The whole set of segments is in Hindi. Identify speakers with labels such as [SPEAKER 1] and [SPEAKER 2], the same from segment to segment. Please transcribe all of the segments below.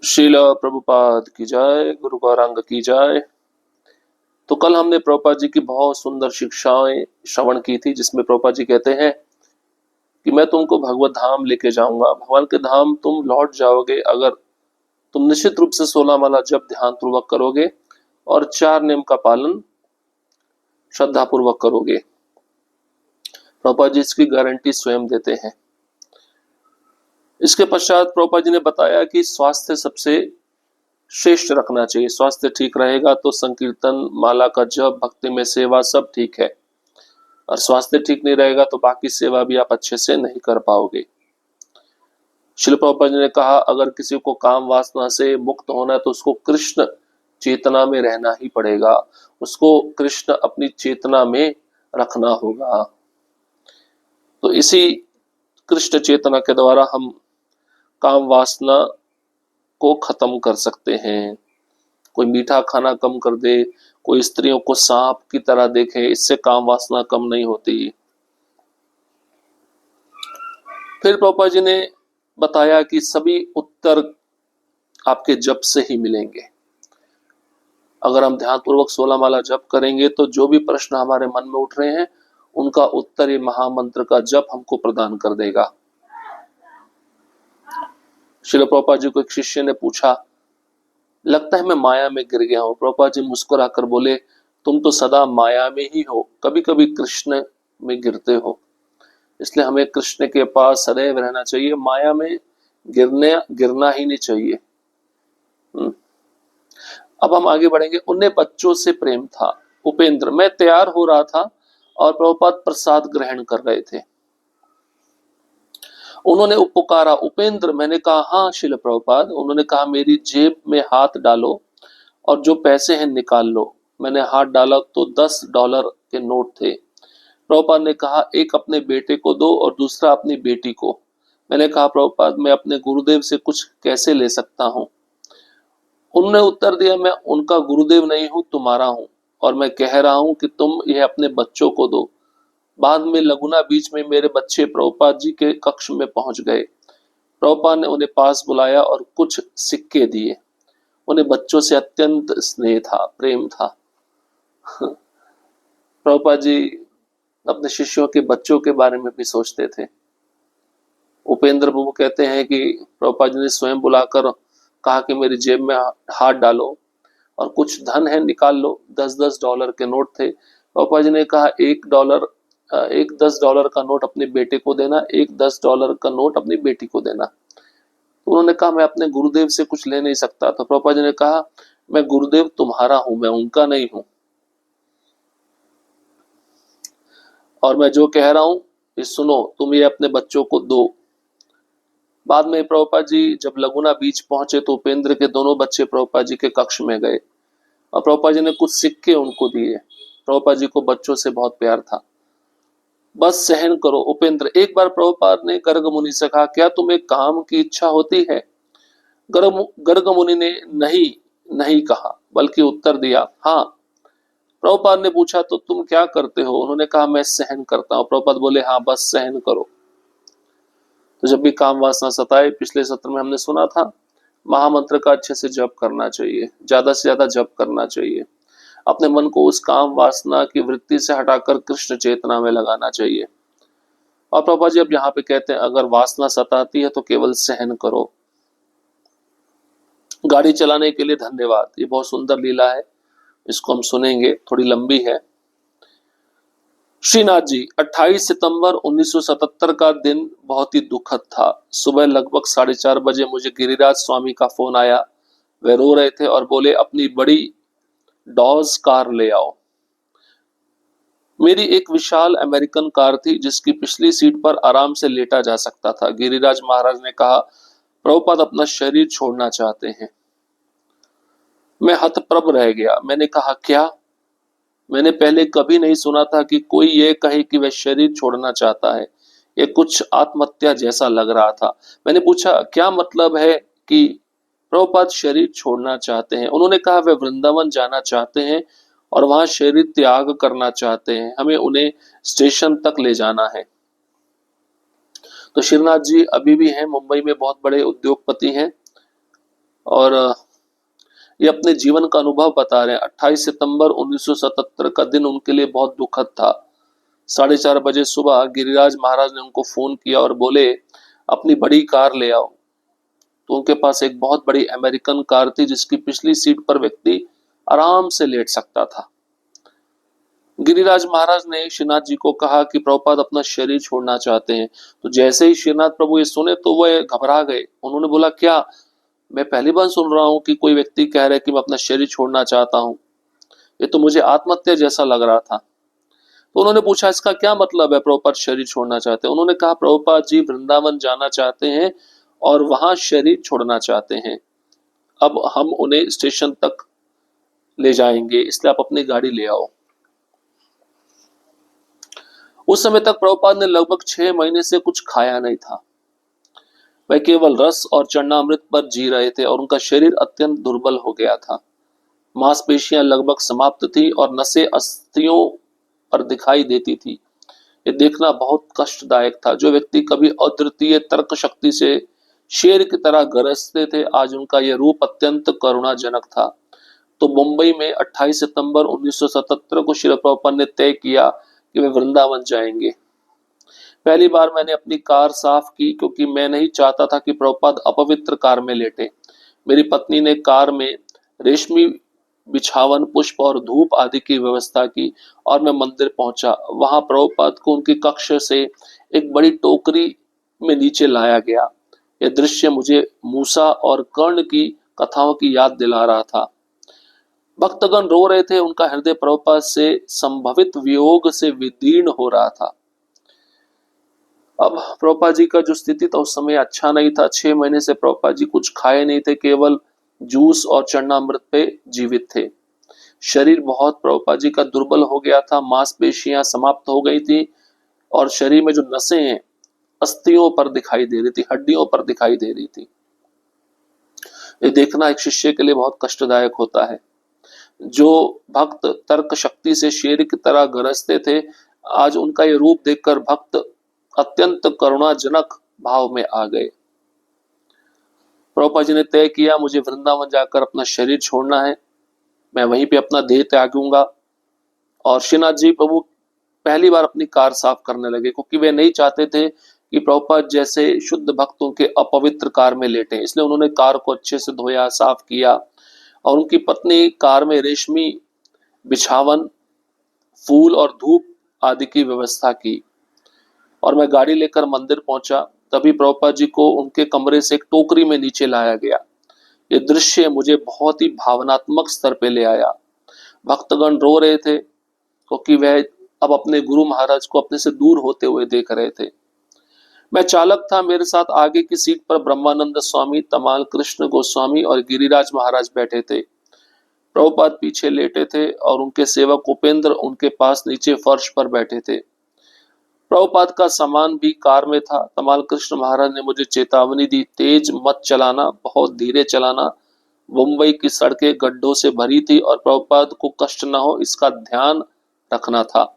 [SPEAKER 1] शीला प्रभुपाद की जय, गुरु गौरांग की जय। तो कल हमने प्रभुपाद जी की बहुत सुंदर शिक्षाएं श्रवण की थी, जिसमें प्रभुपाद जी कहते हैं कि मैं तुमको भगवत धाम लेके जाऊंगा। भगवान के धाम तुम लौट जाओगे अगर तुम निश्चित रूप से 16 माला जप ध्यान पूर्वक करोगे और 4 नियम का पालन श्रद्धा पूर्वक करोगे। प्रभुपाद जी इसकी गारंटी स्वयं देते हैं। इसके पश्चात प्रभुपाद जी ने बताया कि स्वास्थ्य सबसे श्रेष्ठ रखना चाहिए। स्वास्थ्य ठीक रहेगा तो संकीर्तन, माला का जप, भक्ति में सेवा सब ठीक है, और स्वास्थ्य ठीक नहीं रहेगा तो बाकी सेवा भी आप अच्छे से नहीं कर पाओगे। श्रील प्रभुपाद जी ने कहा अगर किसी को काम वासना से मुक्त होना है तो उसको कृष्ण चेतना में रहना ही पड़ेगा, उसको कृष्ण अपनी चेतना में रखना होगा। तो इसी कृष्ण चेतना के द्वारा हम काम वासना को खत्म कर सकते हैं। कोई मीठा खाना कम कर दे, कोई स्त्रियों को सांप की तरह देखे, इससे काम वासना कम नहीं होती। फिर प्रभुपाद जी ने बताया कि सभी उत्तर आपके जप से ही मिलेंगे। अगर हम ध्यान पूर्वक 16 माला जप करेंगे तो जो भी प्रश्न हमारे मन में उठ रहे हैं उनका उत्तर ये महामंत्र का जप हमको प्रदान कर देगा। श्रील प्रभुपाद जी को एक शिष्य ने पूछा, लगता है मैं माया में गिर गया हूं। प्रभुपाद जी मुस्कुराकर बोले, तुम तो सदा माया में ही हो, कभी कभी कृष्ण में गिरते हो, इसलिए हमें कृष्ण के पास सदैव रहना चाहिए, माया में गिरना ही नहीं चाहिए। अब हम आगे बढ़ेंगे। उन्हें बच्चों से प्रेम था। उपेंद्र, मैं तैयार हो रहा था और प्रभुपाद प्रसाद ग्रहण कर रहे थे। उन्होंने पुकारा, उपेंद्र। मैंने कहा हाँ श्रील प्रभुपाद। उन्होंने कहा मेरी जेब में हाथ डालो और जो पैसे हैं निकाल लो। मैंने हाथ डाला तो $10 के नोट थे। प्रभुपाद ने कहा एक अपने बेटे को दो और दूसरा अपनी बेटी को। मैंने कहा प्रभुपाद मैं अपने गुरुदेव से कुछ कैसे ले सकता हूँ। उन्होंने उत्तर दिया, मैं उनका गुरुदेव नहीं हूं, तुम्हारा हूं, और मैं कह रहा हूं कि तुम यह अपने बच्चों को दो। बाद में लगुना बीच में मेरे बच्चे प्रभुपाद जी के कक्ष में पहुंच गए। प्रभुपाद ने उन्हें पास बुलाया और कुछ सिक्के दिए। उन्हें बच्चों से अत्यंत स्नेह था, प्रेम था। प्रभुपाद जी अपने शिष्यों के बच्चों के बारे में भी सोचते थे। उपेंद्र प्रभु कहते हैं कि प्रभुपाद जी ने स्वयं बुलाकर कहा कि मेरी जेब में हाथ डालो और कुछ धन है निकाल लो। $10 के नोट थे। प्रभुपाद जी ने कहा एक $10 का नोट अपने बेटे को देना, एक $10 का नोट अपनी बेटी को देना। तो उन्होंने कहा मैं अपने गुरुदेव से कुछ ले नहीं सकता। तो प्रभुपाद जी ने कहा मैं गुरुदेव तुम्हारा हूं, मैं उनका नहीं हूं, और मैं जो कह रहा हूं ये सुनो, तुम ये अपने बच्चों को दो। बाद में प्रभुपाद जी जब लगुना बीच पहुंचे तो उपेंद्र के दोनों बच्चे प्रभुपाद जी के कक्ष में गए और प्रभुपाद जी ने कुछ सिक्के उनको दिए। प्रभुपाद जी को बच्चों से बहुत प्यार था। बस सहन करो उपेंद्र। एक बार प्रभुपाद ने गर्ग मुनि से कहा, क्या तुम्हें काम की इच्छा होती है। गर्ग मुनि ने नहीं नहीं कहा, बल्कि उत्तर दिया हाँ। प्रभुपाद ने पूछा तो तुम क्या करते हो। उन्होंने कहा मैं सहन करता हूं। प्रभुपाद बोले हाँ बस सहन करो। तो जब भी काम वासना सताए, पिछले सत्र में हमने सुना था, महामंत्र का अच्छे से जप करना चाहिए, ज्यादा से ज्यादा जप करना चाहिए। अपने मन को उस काम वासना की वृत्ति से हटाकर कृष्ण चेतना में लगाना चाहिए। और प्रभुपाद जी अब यहाँ पे कहते हैं अगर वासना सताती है तो केवल सहन करो। गाड़ी चलाने के लिए धन्यवाद, ये बहुत सुंदर लीला है, इसको हम सुनेंगे, थोड़ी लंबी है। श्रीनाथ जी, 28 सितंबर 1977 का दिन बहुत ही दुखद था। सुबह लगभग 4:30 बजे मुझे गिरिराज स्वामी का फोन आया। वे रो रहे थे और बोले अपनी बड़ी डॉज कार ले आओ। मेरी एक विशाल अमेरिकन कार थी जिसकी पिछली सीट पर आराम से लेटा जा सकता था। गिरिराज महाराज ने कहा प्रभुपाद अपना शरीर छोड़ना चाहते हैं। मैं हतप्रभ रह गया। मैंने कहा क्या। मैंने पहले कभी नहीं सुना था कि कोई ये कहे कि वह शरीर छोड़ना चाहता है। ये कुछ आत्महत्या जैसा लग रहा था। मैंने पूछा क्या मतलब है कि प्रभुपाद शरीर छोड़ना चाहते हैं। उन्होंने कहा वे वृंदावन जाना चाहते हैं और वहां शरीर त्याग करना चाहते हैं, हमें उन्हें स्टेशन तक ले जाना है। तो श्रीनाथ जी अभी भी हैं मुंबई में, बहुत बड़े उद्योगपति हैं। और ये अपने जीवन का अनुभव बता रहे हैं। 28 सितंबर 1977 का दिन उनके लिए बहुत दुखद था। 4:30 बजे सुबह गिरिराज महाराज ने उनको फोन किया और बोले अपनी बड़ी कार ले आओ। तो उनके पास एक बहुत बड़ी अमेरिकन कार थी जिसकी पिछली सीट पर व्यक्ति आराम से लेट सकता था। गिरिराज महाराज ने श्रीनाथ जी को कहा कि प्रभुपाद अपना शरीर छोड़ना चाहते हैं। तो जैसे ही श्रीनाथ प्रभु ये सुने तो वह घबरा गए। उन्होंने बोला, क्या? मैं पहली बार सुन रहा हूं कि कोई व्यक्ति कह रहा है कि मैं अपना शरीर छोड़ना चाहता हूं। ये तो मुझे आत्महत्या जैसा लग रहा था। तो उन्होंने पूछा, इसका क्या मतलब है प्रभुपाद शरीर छोड़ना चाहते हैं? उन्होंने कहा, प्रभुपाद जी वृंदावन जाना चाहते हैं और वहां शरीर छोड़ना चाहते हैं। अब हम उन्हें स्टेशन तक ले जाएंगे, इसलिए आप अपनी गाड़ी ले आओ। उस समय तक प्रभुपाद ने लगभग 6 महीने से कुछ खाया नहीं था। वह केवल रस और चरणामृत पर जी रहे थे और उनका शरीर अत्यंत दुर्बल हो गया था। मांसपेशियां लगभग समाप्त थी और नसें अस्थियों पर दिखाई देती थी। ये देखना बहुत कष्टदायक था। जो व्यक्ति कभी अद्वितीय तर्क शक्ति से शेर की तरह गरजते थे, आज उनका यह रूप अत्यंत करुणाजनक था। तो मुंबई में 28 सितंबर 1977 को श्री प्रभुपाद ने तय किया कि वे वृंदावन जाएंगे। पहली बार मैंने अपनी कार साफ की क्योंकि मैं नहीं चाहता था कि प्रभुपाद अपवित्र कार में लेटे। मेरी पत्नी ने कार में रेशमी बिछावन, पुष्प और धूप आदि की व्यवस्था की और मैं मंदिर पहुंचा। वहां प्रभुपाद को उनकी कक्ष से एक बड़ी टोकरी में नीचे लाया गया। यह दृश्य मुझे मूसा और कर्ण की कथाओं की याद दिला रहा था। भक्तगण रो रहे थे, उनका हृदय प्रभुपाद से संभवित वियोग से विदीर्ण हो रहा था। अब प्रभुपाद जी का जो स्थिति था उस समय अच्छा नहीं था। 6 महीने से प्रभुपाद जी कुछ खाए नहीं थे, केवल जूस और चरणामृत पे जीवित थे। शरीर बहुत प्रभुपाद जी का दुर्बल हो गया था, मांसपेशियां समाप्त हो गई थी और शरीर में जो नसें हैं अस्थियों पर दिखाई दे रही थी, हड्डियों पर दिखाई दे रही थी। ये देखना एक शिष्य के लिए बहुत कष्टदायक होता है। जो भक्त तर्क शक्ति से शेर की तरह गरजते थे, आज उनका ये रूप देखकर भक्त अत्यंत करुणाजनक भाव में आ गए। प्रभुपाद जी ने तय किया, मुझे वृंदावन जाकर अपना शरीर छोड़ना है, मैं वहीं पे अपना देह त्यागूंगा। और श्रीनाथ जी प्रभु पहली बार अपनी कार साफ करने लगे क्योंकि वे नहीं चाहते थे कि प्रभुपाद जैसे शुद्ध भक्तों के अपवित्र कार में लेटे। इसलिए उन्होंने कार को अच्छे से धोया, साफ किया और उनकी पत्नी कार में रेशमी बिछावन, फूल और धूप आदि की व्यवस्था की और मैं गाड़ी लेकर मंदिर पहुंचा। तभी प्रभुपाद जी को उनके कमरे से एक टोकरी में नीचे लाया गया। ये दृश्य मुझे बहुत ही भावनात्मक स्तर पे ले आया। भक्तगण रो रहे थे क्योंकि वह अब अपने गुरु महाराज को अपने से दूर होते हुए देख रहे थे। मैं चालक था, मेरे साथ आगे की सीट पर ब्रह्मानंद स्वामी, तमाल कृष्ण गोस्वामी और गिरिराज महाराज बैठे थे। प्रभुपाद पीछे लेटे थे और उनके सेवक उपेंद्र उनके पास नीचे फर्श पर बैठे थे। प्रभुपाद का सामान भी कार में था। तमाल कृष्ण महाराज ने मुझे चेतावनी दी, तेज मत चलाना, बहुत धीरे चलाना। मुंबई की सड़कें गड्ढों से भरी थी और प्रभुपाद को कष्ट न हो इसका ध्यान रखना था।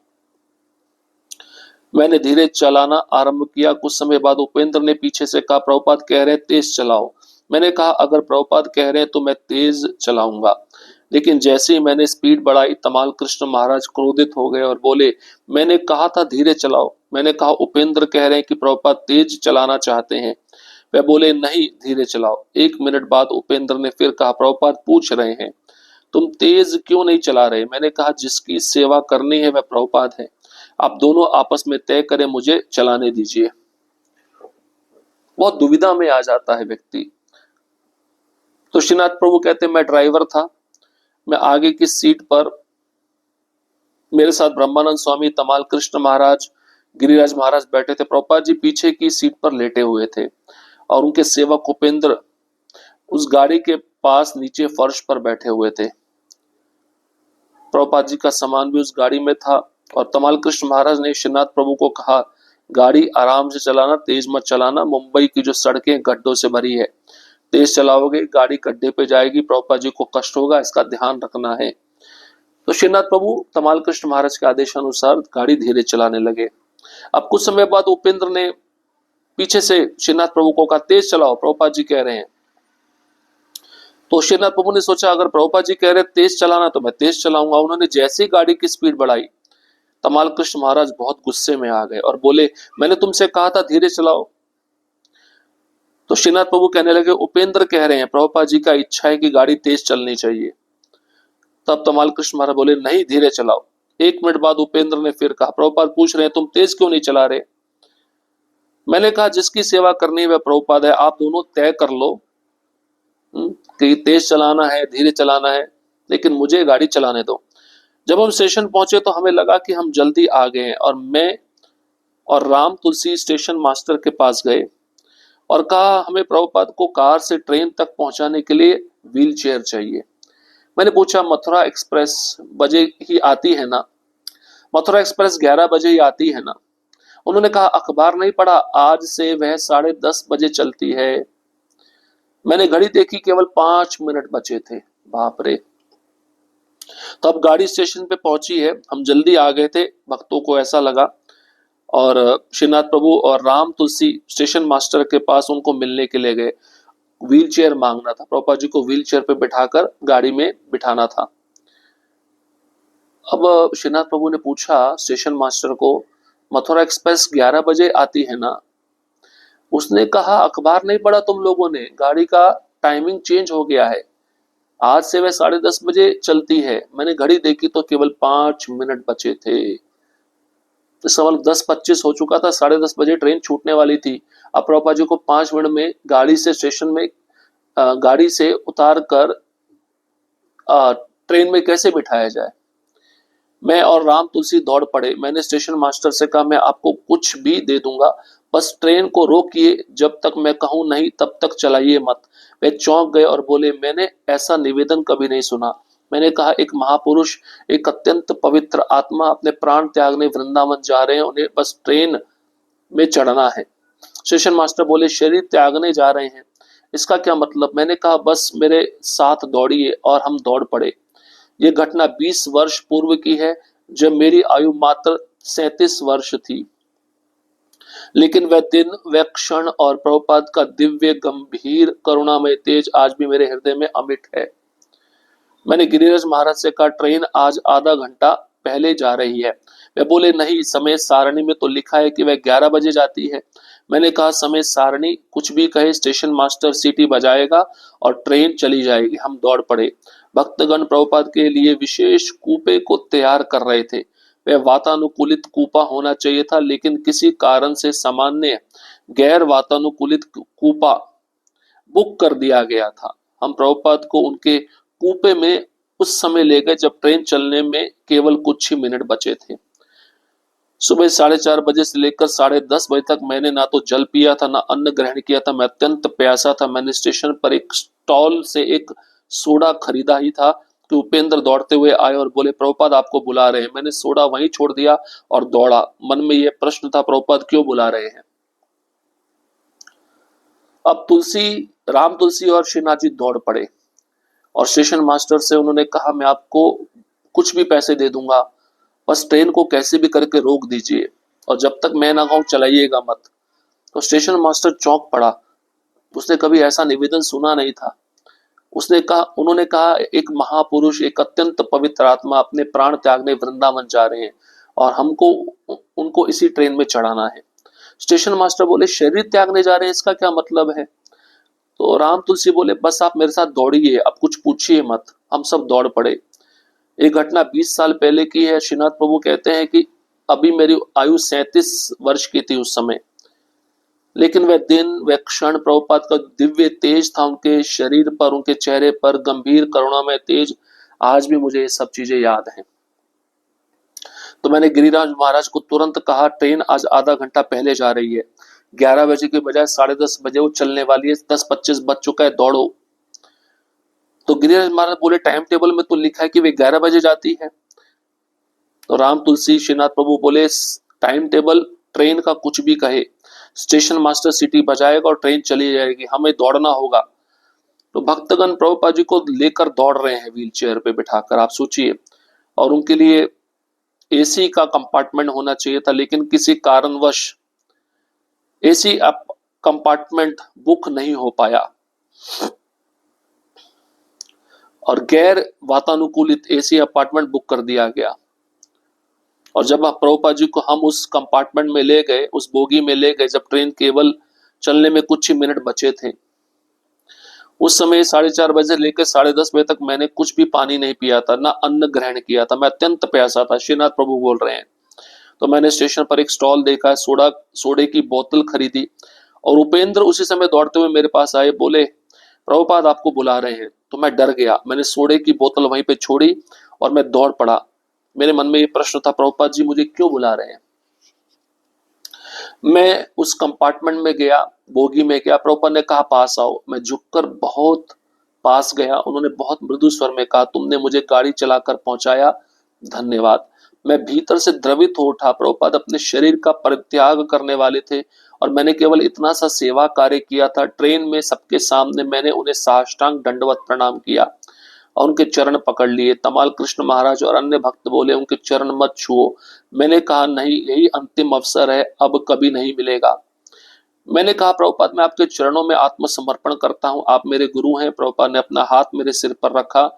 [SPEAKER 1] मैंने धीरे चलाना आरंभ किया। कुछ समय बाद उपेंद्र ने पीछे से कहा, प्रभुपाद कह रहे हैं तेज चलाओ। मैंने कहा, अगर प्रभुपाद कह रहे हैं तो मैं तेज चलाऊंगा। लेकिन जैसे ही मैंने स्पीड बढ़ाई, तमाल कृष्ण महाराज क्रोधित हो गए और बोले, मैंने कहा था धीरे चलाओ। मैंने कहा, उपेंद्र कह रहे हैं कि प्रभुपाद तेज चलाना चाहते हैं। वे बोले, नहीं, धीरे चलाओ। 1 मिनट बाद उपेंद्र ने फिर कहा, प्रभुपाद पूछ रहे हैं तुम तेज क्यों नहीं चला रहे? मैंने कहा, जिसकी सेवा करनी है वह प्रभुपाद है, आप दोनों आपस में तय करें, मुझे चलाने दीजिए। बहुत दुविधा में आ जाता है व्यक्ति। तो श्रीनाथ प्रभु कहते, मैं ड्राइवर था, मैं आगे की सीट पर, मेरे साथ ब्रह्मानंद स्वामी, तमाल कृष्ण महाराज, गिरिराज महाराज बैठे थे। प्रभुपाद जी पीछे की सीट पर लेटे हुए थे और उनके सेवक उपेंद्र उस गाड़ी के पास नीचे फर्श पर बैठे हुए थे। प्रभुपाद जी का सामान भी उस गाड़ी में था और तमाल कृष्ण महाराज ने श्रीनाथ प्रभु को कहा, गाड़ी आराम से चलाना, तेज मत चलाना। मुंबई की जो सड़कें गड्ढों से भरी है, तेज चलाओगे गाड़ी गड्ढे पे जाएगी, प्रभुपाद जी को कष्ट होगा, इसका ध्यान रखना है। तो श्रीनाथ प्रभु तमाल कृष्ण महाराज के आदेशानुसार गाड़ी धीरे चलाने लगे। अब कुछ समय बाद उपेंद्र ने पीछे से श्रीनाथ प्रभु को कहा, तेज चलाओ, प्रभुपाद जी कह रहे हैं। तो श्रीनाथ प्रभु ने सोचा अगर प्रभुपाद जी कह रहे तेज चलाना तो मैं तेज चलाऊंगा। उन्होंने जैसे ही गाड़ी की स्पीड बढ़ाई, तमाल कृष्ण महाराज बहुत गुस्से में आ गए और बोले, मैंने तुमसे कहा था धीरे चलाओ। तो श्रीनाथ प्रभु कहने लगे, उपेंद्र कह रहे हैं, प्रभुपाद जी का इच्छा है कि गाड़ी तेज चलनी चाहिए। तब तमाल कृष्ण महाराज बोले, नहीं धीरे चलाओ। 1 मिनट बाद उपेंद्र ने फिर कहा, प्रभुपाद पूछ रहे हैं तुम तेज क्यों नहीं चला रहे। मैंने कहा जिसकी सेवा करनी है वह प्रभुपाद है, आप दोनों तय कर लो कि तेज चलाना है धीरे चलाना है, लेकिन मुझे गाड़ी चलाने दो। जब हम स्टेशन पहुंचे तो हमें लगा कि हम जल्दी आ गए हैं, और मैं और राम तुलसी स्टेशन मास्टर के पास गए और कहा हमें प्रभुपाद को कार से ट्रेन तक पहुंचाने के लिए व्हील चेयर चाहिए। मैंने पूछा मथुरा एक्सप्रेस बजे ही आती है ना? मथुरा एक्सप्रेस 11 बजे ही आती है ना? उन्होंने कहा अखबार नहीं पढ़ा, आज से वह 10:30 बजे चलती है। मैंने घड़ी देखी, केवल 5 मिनट बचे थे। बाप रे। तो अब गाड़ी स्टेशन पे पहुंची है, हम जल्दी आ गए थे, भक्तों को ऐसा लगा। और श्रीनाथ प्रभु और राम तुलसी स्टेशन मास्टर के पास उनको मिलने के लिए गए। व्हील चेयर मांगना था, प्रभुपाद जी को व्हील चेयर पे बिठाकर गाड़ी में बिठाना था। अब श्रीनाथ प्रभु ने पूछा स्टेशन मास्टर को, मथुरा एक्सप्रेस 11 बजे आती है ना? उसने कहा अखबार नहीं पढ़ा तुम लोगों ने, गाड़ी का टाइमिंग चेंज हो गया है, आज से वह 10:30 बजे चलती है। मैंने घड़ी देखी तो केवल 5 मिनट बचे थे। इस सवाल 10:25 हो चुका था, 10:30 बजे ट्रेन छूटने वाली थी। अब प्रभुपाद जी को 5 मिनट में गाड़ी से स्टेशन में गाड़ी से उतार कर ट्रेन में कैसे बिठाया जाए। मैं और राम तुलसी दौड़ पड़े। मैंने स्टेशन मास्टर से कहा मैं आपको कुछ भी दे दूंगा, बस ट्रेन को रोकिए, जब तक मैं कहूं नहीं तब तक चलाइए मत। वे चौंक गए और बोले, मैंने ऐसा निवेदन कभी नहीं सुना। मैंने कहा एक महापुरुष, एक अत्यंत पवित्र आत्मा अपने प्राण त्यागने वृंदावन जा रहे हैं, उन्हें बस ट्रेन में चढ़ना है। स्टेशन मास्टर बोले, शरीर त्यागने जा रहे हैं, इसका क्या मतलब? मैंने कहा बस मेरे साथ दौड़िए, और हम दौड़ पड़े। ये घटना 20 वर्ष पूर्व की है, जब मेरी आयु मात्र 37 वर्ष थी। लेकिन वह दिन, वह क्षण और प्रभुपाद का दिव्य गंभीर करुणामय तेज आज भी मेरे हृदय में अमिट है। मैंने गिरिराज महाराज से कहा ट्रेन आज आधा घंटा पहले जा रही है। वे बोले नहीं, समय सारणी में तो लिखा है कि वह 11 बजे जाती है। मैंने कहा समय सारणी कुछ भी कहे, स्टेशन मास्टर सीटी बजाएगा और ट्रेन चली जाएगी। हम दौड़ पड़े। भक्तगण प्रभुपाद के लिए विशेष कूपे को तैयार कर रहे थे। वह वातानुकूलित कूपा होना चाहिए था, लेकिन किसी कारण से सामान्य गैर वातानुकूलित कूपा बुक कर दिया गया था। हम प्रभुपाद को उनके कूपे में उस समय ले गए जब ट्रेन चलने में केवल कुछ ही मिनट बचे थे। सुबह 4:30 बजे से लेकर 10:30 बजे तक मैंने ना तो जल पिया था, ना अन्न ग्रहण किया था। मैं अत्यंत प्यासा था। मैंने स्टेशन पर एक स्टॉल से एक सोडा खरीदा ही था कि उपेंद्र दौड़ते हुए आए और बोले प्रभुपाद आपको बुला रहे हैं। मैंने सोडा वहीं छोड़ दिया और दौड़ा। मन में यह प्रश्न था, प्रभुपाद क्यों बुला रहे हैं। अब राम तुलसी और श्रीनाथ जी दौड़ पड़े और स्टेशन मास्टर से उन्होंने कहा मैं आपको कुछ भी पैसे दे दूंगा, बस ट्रेन को कैसे भी करके रोक दीजिए, और जब तक मैं ना कहूं चलाइएगा मत। तो स्टेशन मास्टर चौंक पड़ा। उसने कभी ऐसा निवेदन सुना नहीं था। उन्होंने कहा एक महापुरुष, एक अत्यंत पवित्र आत्मा अपने प्राण त्यागने वृंदावन जा रहे हैं और हमको उनको इसी ट्रेन में चढ़ाना है। स्टेशन मास्टर बोले शरीर त्यागने जा रहे हैं, इसका क्या मतलब है? तो राम तुलसी बोले बस आप मेरे साथ दौड़िए, अब कुछ पूछिए मत। हम सब दौड़ पड़े। एक घटना 20 साल पहले की है। श्रीनाथ प्रभु कहते हैं कि अभी मेरी आयु 37 वर्ष की थी उस समय, लेकिन वह दिन, वह क्षण प्रभुपाद का दिव्य तेज था उनके शरीर पर, उनके चेहरे पर गंभीर करुणामय तेज। आज भी मुझे ये सब चीजें याद हैं। तो मैंने गिरिराज महाराज को तुरंत कहा ट्रेन आज आधा घंटा पहले जा रही है, 11 बजे के बजाय 10:30 बजे वो चलने वाली है, 10:25 बज चुका है, दौड़ो। तो गिरिराज महाराज बोले टाइम टेबल में तो लिखा है कि वे 11 बजे जाती है। तो राम तुलसी श्रीनाथ प्रभु बोले टाइम टेबल ट्रेन का कुछ भी कहे, स्टेशन मास्टर सीटी बजाएगा और ट्रेन चली जाएगी, हमें दौड़ना होगा। तो भक्तगण प्रभुपाद जी को लेकर दौड़ रहे हैं व्हील चेयर पे बिठाकर, आप सोचिए। और उनके लिए एसी का कंपार्टमेंट होना चाहिए था, लेकिन किसी कारणवश एसी कंपार्टमेंट बुक नहीं हो पाया। और गैर वातानुकूलित एसी अपार्टमेंट बुक कर दिया गया। और जब प्रभुपाद जी को हम उस कंपार्टमेंट में ले गए, उस बोगी में ले गए, जब ट्रेन केवल चलने में कुछ ही मिनट बचे थे, उस समय 4:30 बजे लेकर 10:30 बजे तक मैंने कुछ भी पानी नहीं पिया था, ना अन्न ग्रहण किया था। मैं अत्यंत प्यासा था। श्रीनाथ प्रभु बोल रहे हैं। तो मैंने स्टेशन पर एक स्टॉल देखा, सोडे की बोतल खरीदी और उपेंद्र उसी समय दौड़ते हुए मेरे पास आए, बोले प्रभुपाद आपको बुला रहे हैं। तो मैं डर गया। मैंने सोडे की बोतल वहीं पे छोड़ी और मैं दौड़ पड़ा। मेरे मन में ये प्रश्न था, प्रभुपाद जी मुझे क्यों बुला रहे हैं? मैं उस कंपार्टमेंट में गया, बोगी में गया। प्रभुपाद ने कहा पास आओ। मैं झुककर बहुत पास गया। उन्होंने बहुत मृदु स्वर में कहा, तुमने मुझे गाड़ी चलाकर पहुंचाया, धन्यवाद। मैं भीतर से द्रवित हो उठा। प्रभुपाद अपने शरीर का परित्याग करने वाले थे और मैंने केवल इतना सा सेवा कार्य किया था। ट्रेन में सबके सामने मैंने उन्हें साष्टांग दंडवत प्रणाम किया और उनके चरण पकड़ लिए। तमाल कृष्ण महाराज और अन्य भक्त बोले, उनके चरण मत छुओ। मैंने कहा नहीं, यही अंतिम अवसर है, अब कभी नहीं मिलेगा। मैंने कहा प्रभुपाद मैं आपके चरणों में आत्मसमर्पण करता हूं, आप मेरे गुरु हैं। प्रभुपाद ने अपना हाथ मेरे सिर पर रखा,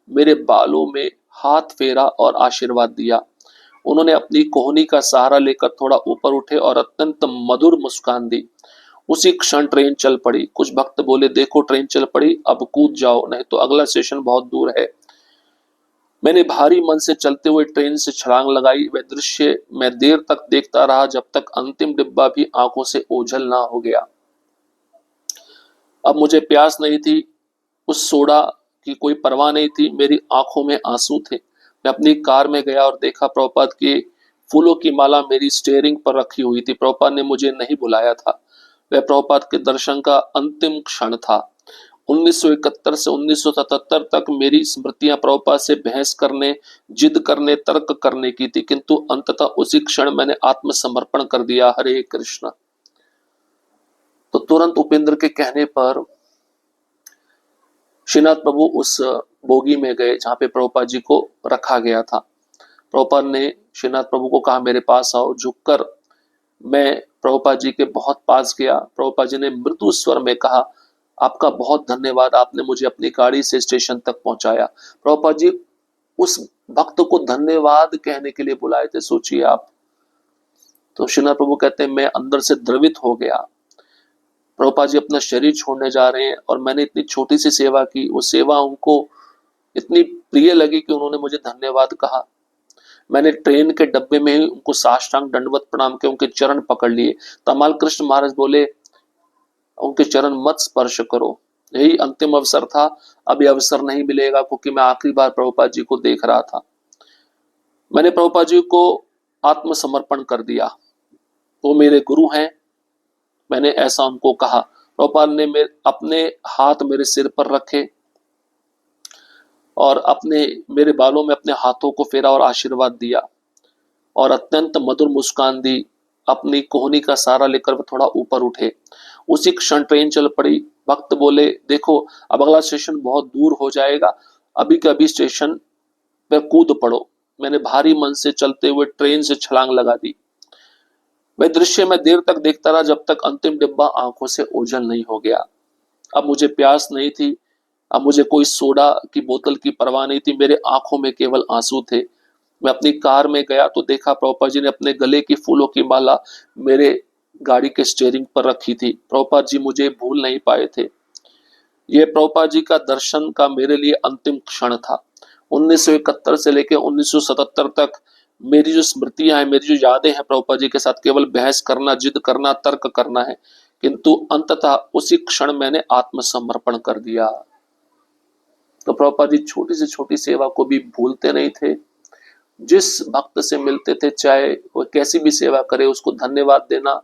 [SPEAKER 1] मेरे बालों में हाथ फेरा और आशीर्वाद दिया। उन्होंने अपनी कोहनी का सहारा लेकर थोड़ा ऊपर उठे और अत्यंत मधुर मुस्कान दी। उसी क्षण ट्रेन चल पड़ी। कुछ भक्त बोले, देखो ट्रेन चल पड़ी, अब कूद जाओ, नहीं तो अगला स्टेशन बहुत दूर है। मैंने भारी मन से चलते हुए ट्रेन से छलांग लगाई। वह दृश्य मैं देर तक देखता रहा, जब तक अंतिम डिब्बा भी आंखों से ओझल ना हो गया। अब मुझे प्यास नहीं थी, उस सोडा की कोई परवाह नहीं थी, मेरी आंखों में आंसू थे। मैं अपनी कार में गया और देखा प्रभुपाद के फूलों की माला मेरी स्टीयरिंग पर रखी हुई थी। प्रभुपाद ने मुझे नहीं बुलाया था। वह प्रभुपाद के दर्शन का अंतिम क्षण था। 1971 से 1977 तक मेरी स्मृतियां प्रभुपाद से बहस करने, जिद करने, तर्क करने की थी, किंतु अंततः उसी क्षण मैंने आत्मसमर्पण कर दिया। हरे कृष्ण। तो तुरंत उपेंद्र के कहने पर श्रीनाथ प्रभु उस बोगी में गए जहां पे प्रभुपाद जी को रखा गया था। प्रभुपाद ने श्रीनाथ प्रभु को कहा मेरे पास आओ। झुककर मैं प्रभुपाद जी के बहुत पास गया। प्रभुपाद जी ने मृदु स्वर में कहा, आपका बहुत धन्यवाद, आपने मुझे अपनी गाड़ी से स्टेशन तक पहुंचाया। प्रभुपाद जी उस भक्त को धन्यवाद कहने के लिए बुलाए थे, सोचिए आप। तो श्रीनाथ प्रभु कहते हैं मैं अंदर से द्रवित हो गया। प्रभुपाद जी अपना शरीर छोड़ने जा रहे हैं और मैंने इतनी छोटी सी सेवा की, वो सेवा उनको इतनी प्रिय लगी कि उन्होंने मुझे धन्यवाद कहा। मैंने ट्रेन के डब्बे में ही उनको साष्टांग दंडवत प्रणाम के उनके चरण पकड़ लिए। तमाल कृष्ण महाराज बोले, उनके चरण मत स्पर्श करो, यही अंतिम अवसर था, अब यह अवसर नहीं मिलेगा, क्योंकि मैं आखिरी बार प्रभुपाद जी को देख रहा था। मैंने प्रभुपाद जी को आत्मसमर्पण कर दिया। वो मेरे गुरु हैं, मैंने ऐसा उनको कहा। प्रभुपाद ने अपने हाथ मेरे सिर पर रखे और मेरे बालों में अपने हाथों को फेरा और आशीर्वाद दिया और अत्यंत मधुर मुस्कान दी। अपनी कोहनी का सहारा लेकर वह थोड़ा ऊपर उठे। उसी क्षण ट्रेन चल पड़ी। भक्त बोले, देखो अब अगला स्टेशन बहुत दूर हो जाएगा, अभी के अभी स्टेशन पर कूद पड़ो। मैंने भारी मन से चलते हुए ट्रेन से छलांग लगा दी। वह दृश्य मैं देर तक देखता रहा, जब तक अंतिम डिब्बा आंखों से ओझल नहीं हो गया। अब मुझे प्यास नहीं थी, अब मुझे कोई सोडा की बोतल की परवाह नहीं थी, मेरे आंखों में केवल आंसू थे। मैं अपनी कार में गया तो देखा प्रभुपाद जी ने अपने गले की फूलों की माला मेरे गाड़ी के स्टीयरिंग पर रखी थी। प्रभुपाद जी मुझे भूल नहीं पाए थे। यह प्रभुपाद जी का दर्शन का मेरे लिए अंतिम क्षण था। 1971 से लेकर 1977 तक मेरी जो स्मृतियां हैं, मेरी जो यादें हैं, प्रभुपाद जी के साथ केवल बहस करना, जिद करना, तर्क करना है, किंतु अंततः उसी क्षण मैंने आत्मसमर्पण कर दिया। तो प्रभुपाद जी छोटी से छोटी सेवा को भी भूलते नहीं थे। जिस भक्त से मिलते थे, चाहे वो कैसी भी सेवा करे, उसको धन्यवाद देना,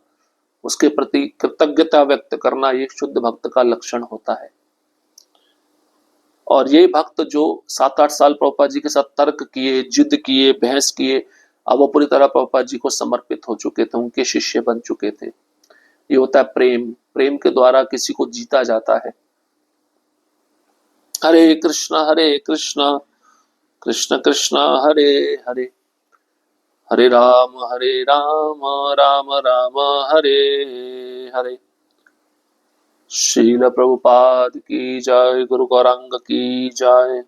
[SPEAKER 1] उसके प्रति कृतज्ञता व्यक्त करना, ये शुद्ध भक्त का लक्षण होता है। और ये भक्त जो 7-8 साल प्रभुपाद जी के साथ तर्क किए, जिद किए, बहस किए, अब वो पूरी तरह प्रभुपाद जी को समर्पित हो चुके थे, उनके शिष्य बन चुके थे। ये होता है प्रेम। प्रेम के द्वारा किसी को जीता जाता है। हरे कृष्णा कृष्ण कृष्ण हरे हरे, हरे राम राम राम हरे हरे। श्रील प्रभुपाद की जय, गुरु गौरांग की जय।